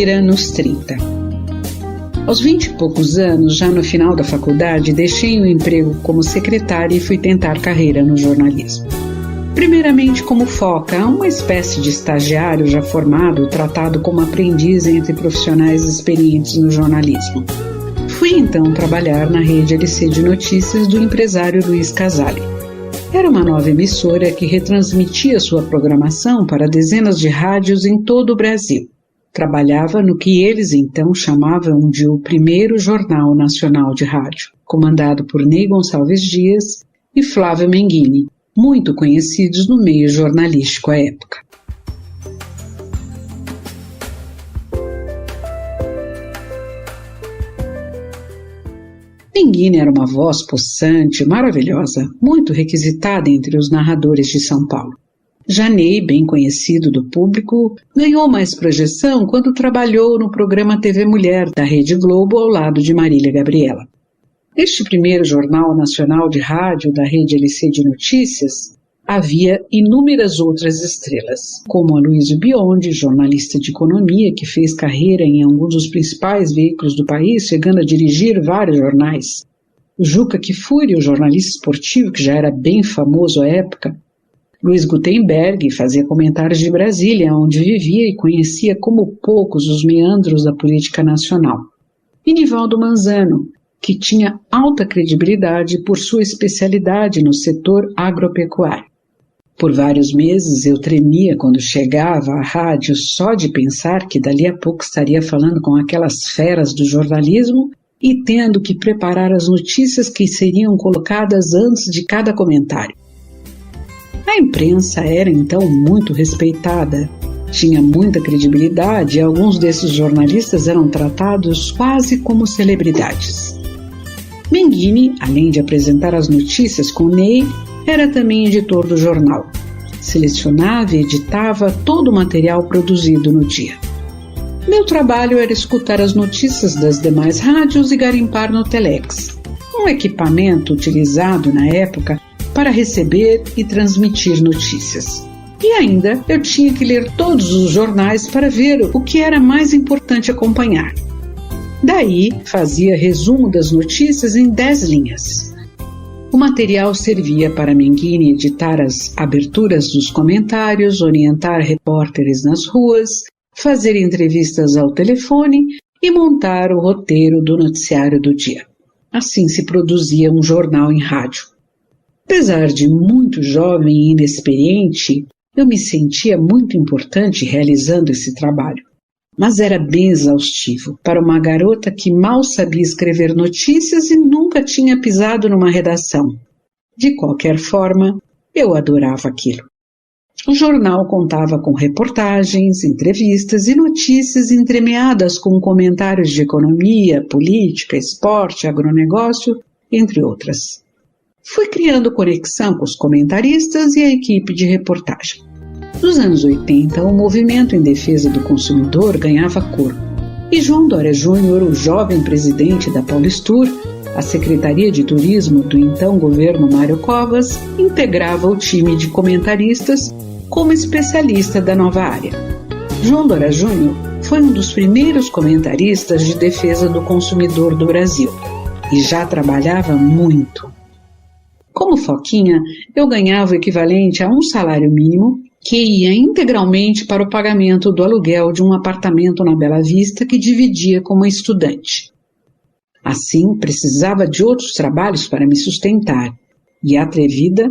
carreira nos 30. Aos 20 e poucos anos, já no final da faculdade, deixei o emprego como secretária e fui tentar carreira no jornalismo. Primeiramente como foca, uma espécie de estagiário já formado, tratado como aprendiz entre profissionais experientes no jornalismo. Fui então trabalhar na rede LC de notícias do empresário Luiz Casale. Era uma nova emissora que retransmitia sua programação para dezenas de rádios em todo o Brasil. Trabalhava no que eles então chamavam de o primeiro Jornal Nacional de Rádio, comandado por Ney Gonçalves Dias e Flávio Menghini, muito conhecidos no meio jornalístico à época. Menghini era uma voz possante, maravilhosa, muito requisitada entre os narradores de São Paulo. Ney, bem conhecido do público, ganhou mais projeção quando trabalhou no programa TV Mulher da Rede Globo ao lado de Marília Gabriela. Neste primeiro Jornal Nacional de Rádio da Rede LC de Notícias, havia inúmeras outras estrelas, como Aloysio Biondi, jornalista de economia que fez carreira em alguns dos principais veículos do país, chegando a dirigir vários jornais. O Juca Kfouri, o jornalista esportivo que já era bem famoso à época. Luiz Gutenberg fazia comentários de Brasília, onde vivia e conhecia como poucos os meandros da política nacional. E Nivaldo Manzano, que tinha alta credibilidade por sua especialidade no setor agropecuário. Por vários meses eu tremia quando chegava à rádio só de pensar que dali a pouco estaria falando com aquelas feras do jornalismo e tendo que preparar as notícias que seriam colocadas antes de cada comentário. A imprensa era então muito respeitada, tinha muita credibilidade e alguns desses jornalistas eram tratados quase como celebridades. Menghini, além de apresentar as notícias com Ney, era também editor do jornal. Selecionava e editava todo o material produzido no dia. Meu trabalho era escutar as notícias das demais rádios e garimpar no Telex, um equipamento utilizado na época para receber e transmitir notícias. E ainda eu tinha que ler todos os jornais para ver o que era mais importante acompanhar. Daí fazia resumo das notícias em 10 linhas. O material servia para Menghini editar as aberturas dos comentários, orientar repórteres nas ruas, fazer entrevistas ao telefone e montar o roteiro do noticiário do dia. Assim se produzia um jornal em rádio. Apesar de muito jovem e inexperiente, eu me sentia muito importante realizando esse trabalho. Mas era bem exaustivo para uma garota que mal sabia escrever notícias e nunca tinha pisado numa redação. De qualquer forma, eu adorava aquilo. O jornal contava com reportagens, entrevistas e notícias entremeadas com comentários de economia, política, esporte, agronegócio, entre outras. Fui criando conexão com os comentaristas e a equipe de reportagem. Nos anos 80, o movimento em defesa do consumidor ganhava corpo, e João Dória Júnior, o jovem presidente da Paulistur, a Secretaria de Turismo do então governo Mário Covas, integrava o time de comentaristas como especialista da nova área. João Dória Júnior foi um dos primeiros comentaristas de defesa do consumidor do Brasil, e já trabalhava muito. Como foquinha, eu ganhava o equivalente a um salário mínimo, que ia integralmente para o pagamento do aluguel de um apartamento na Bela Vista que dividia com uma estudante. Assim, precisava de outros trabalhos para me sustentar, e atrevida,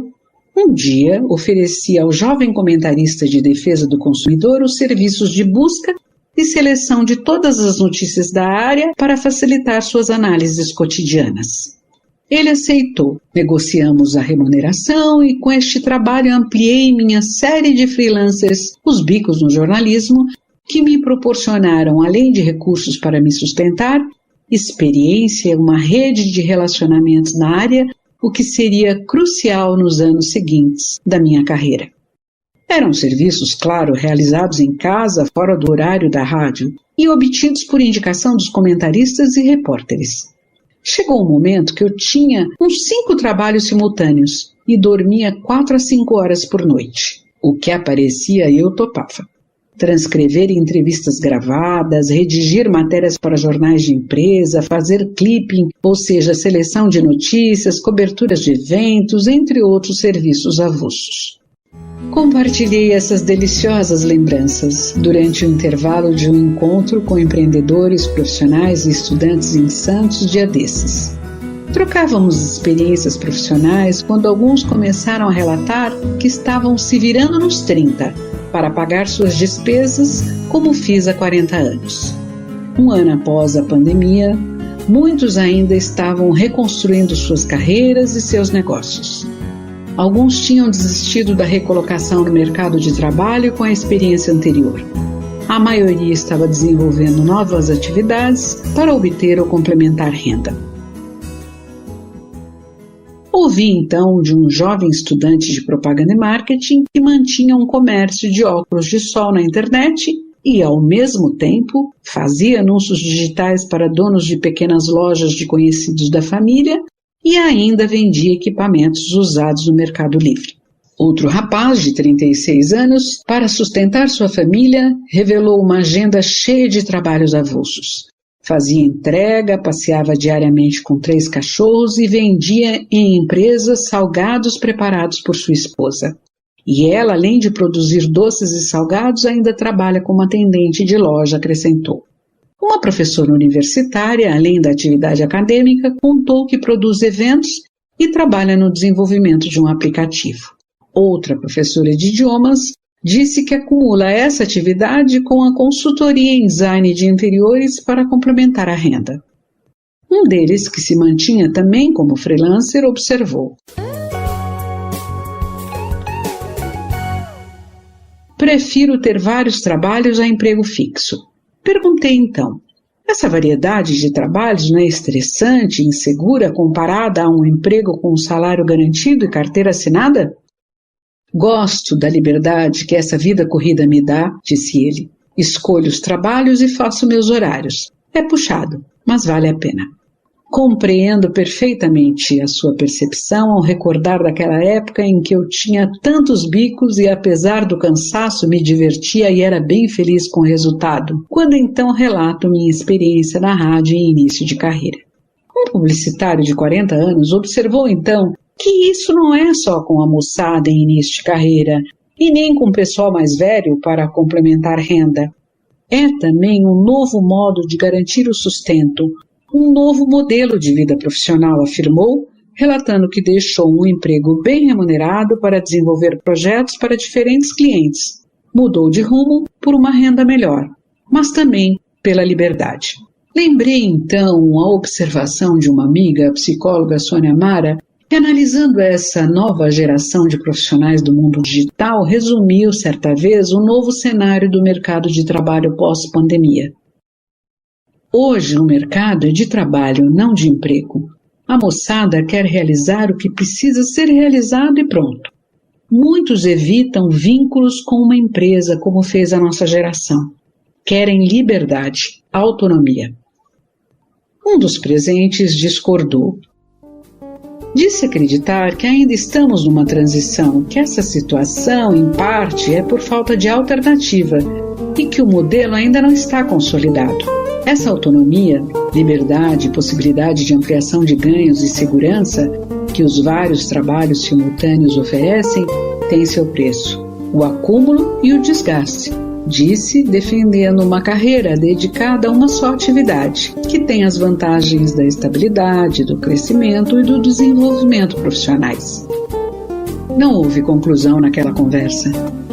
um dia oferecia ao jovem comentarista de defesa do consumidor os serviços de busca e seleção de todas as notícias da área para facilitar suas análises cotidianas. Ele aceitou, negociamos a remuneração e com este trabalho ampliei minha série de freelancers, os bicos no jornalismo, que me proporcionaram, além de recursos para me sustentar, experiência e uma rede de relacionamentos na área, o que seria crucial nos anos seguintes da minha carreira. Eram serviços, claro, realizados em casa, fora do horário da rádio, e obtidos por indicação dos comentaristas e repórteres. Chegou um momento que eu tinha uns 5 trabalhos simultâneos e dormia 4 a 5 horas por noite. O que aparecia eu topava. transcrever entrevistas gravadas, redigir matérias para jornais de empresa, fazer clipping, ou seja, seleção de notícias, coberturas de eventos, entre outros serviços avulsos. Compartilhei essas deliciosas lembranças durante o intervalo de um encontro com empreendedores, profissionais e estudantes em Santos dia desses. Trocávamos experiências profissionais quando alguns começaram a relatar que estavam se virando nos 30 para pagar suas despesas, como fiz há 40 anos. Um ano após a pandemia, muitos ainda estavam reconstruindo suas carreiras e seus negócios. Alguns tinham desistido da recolocação no mercado de trabalho com a experiência anterior. A maioria estava desenvolvendo novas atividades para obter ou complementar renda. Ouvi então de um jovem estudante de propaganda e marketing que mantinha um comércio de óculos de sol na internet e, ao mesmo tempo, fazia anúncios digitais para donos de pequenas lojas de conhecidos da família e ainda vendia equipamentos usados no Mercado Livre. Outro rapaz de 36 anos, para sustentar sua família, revelou uma agenda cheia de trabalhos avulsos. Fazia entrega, passeava diariamente com 3 cachorros e vendia em empresas salgados preparados por sua esposa. E ela, além de produzir doces e salgados, ainda trabalha como atendente de loja, acrescentou. Uma professora universitária, além da atividade acadêmica, contou que produz eventos e trabalha no desenvolvimento de um aplicativo. Outra professora de idiomas disse que acumula essa atividade com a consultoria em design de interiores para complementar a renda. Um deles, que se mantinha também como freelancer, observou: "Prefiro ter vários trabalhos a emprego fixo." Perguntei então: "Essa variedade de trabalhos não é estressante e insegura comparada a um emprego com um salário garantido e carteira assinada?" "Gosto da liberdade que essa vida corrida me dá", disse ele. "Escolho os trabalhos e faço meus horários. É puxado, mas vale a pena." Compreendo perfeitamente a sua percepção ao recordar daquela época em que eu tinha tantos bicos e, apesar do cansaço, me divertia e era bem feliz com o resultado, quando então relato minha experiência na rádio em início de carreira. Um publicitário de 40 anos observou então que isso não é só com a moçada em início de carreira e nem com o pessoal mais velho para complementar renda. É também um novo modo de garantir o sustento, um novo modelo de vida profissional, afirmou, relatando que deixou um emprego bem remunerado para desenvolver projetos para diferentes clientes. Mudou de rumo por uma renda melhor, mas também pela liberdade. Lembrei então a observação de uma amiga, a psicóloga Sônia Mara, que, analisando essa nova geração de profissionais do mundo digital, resumiu certa vez o novo cenário do mercado de trabalho pós-pandemia. Hoje o mercado é de trabalho, não de emprego. A moçada quer realizar o que precisa ser realizado e pronto. Muitos evitam vínculos com uma empresa, como fez a nossa geração. Querem liberdade, autonomia. Um dos presentes discordou. Disse acreditar que ainda estamos numa transição, que essa situação, em parte, é por falta de alternativa e que o modelo ainda não está consolidado. Essa autonomia, liberdade e possibilidade de ampliação de ganhos e segurança que os vários trabalhos simultâneos oferecem tem seu preço, o acúmulo e o desgaste, disse, defendendo uma carreira dedicada a uma só atividade, que tem as vantagens da estabilidade, do crescimento e do desenvolvimento profissionais. Não houve conclusão naquela conversa,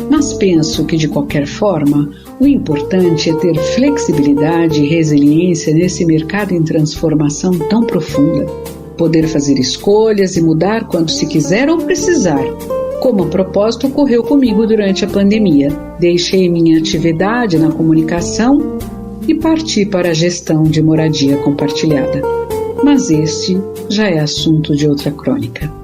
mas penso que, de qualquer forma, o importante é ter flexibilidade e resiliência nesse mercado em transformação tão profunda. Poder fazer escolhas e mudar quando se quiser ou precisar. Como a propósito ocorreu comigo durante a pandemia. Deixei minha atividade na comunicação e parti para a gestão de moradia compartilhada. Mas este já é assunto de outra crônica.